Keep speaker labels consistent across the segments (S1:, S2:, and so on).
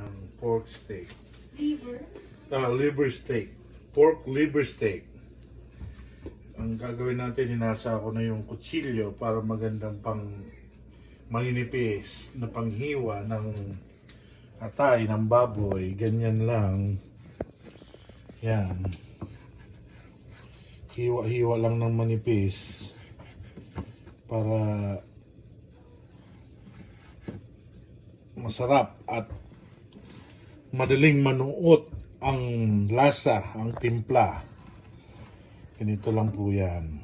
S1: ng pork steak.
S2: Liver?
S1: Liver steak. Pork liver steak. Ang gagawin natin, hinasa ko na yung kutsilyo para magandang pang maninipis na panghiwa ng atay, ng baboy. Ganyan lang. Yan. Hiwa-hiwa lang ng manipis para masarap at madaling manuot ang lasa, ang timpla. Ganito lang po yan.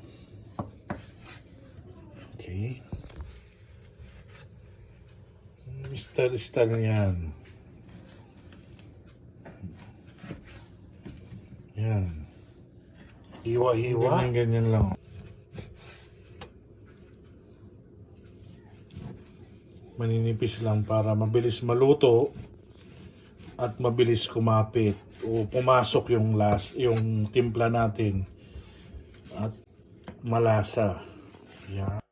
S1: Okay. Style yan. Yan. Hiwa-hiwa. Ganyan lang. Maninipis lang para mabilis maluto at mabilis kumapit o pumasok yung timpla natin at malasa. Yan.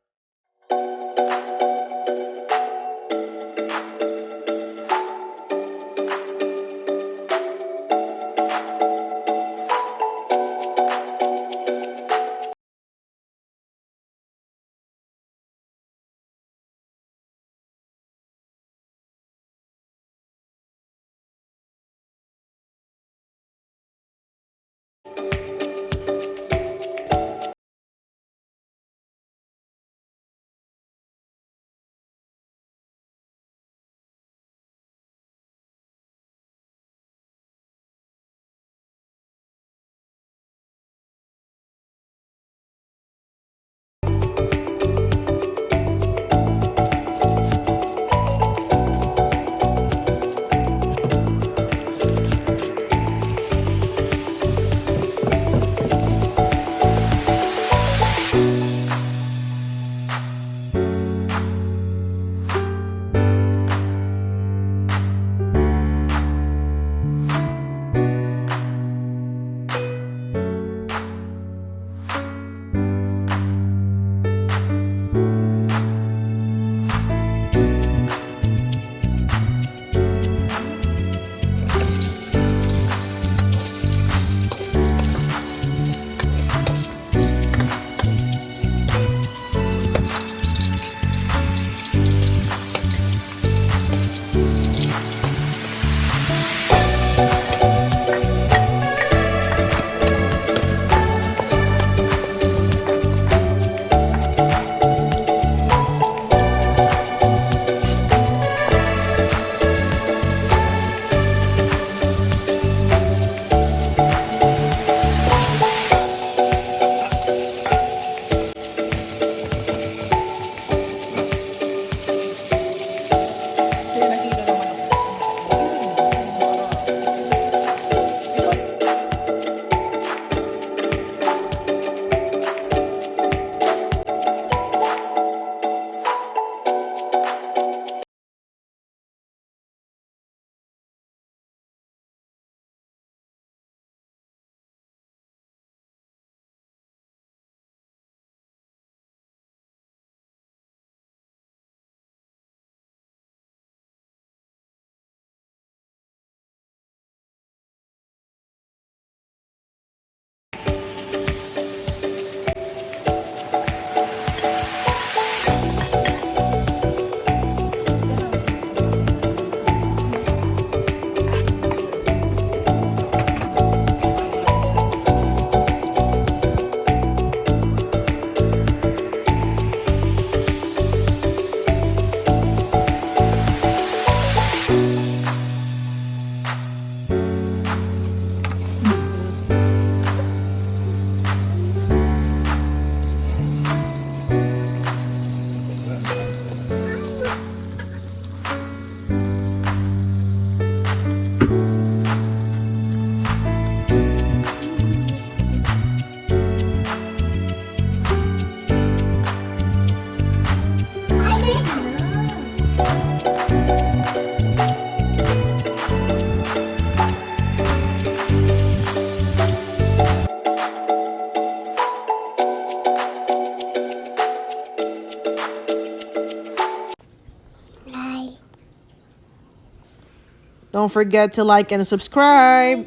S2: Don't forget to like and subscribe.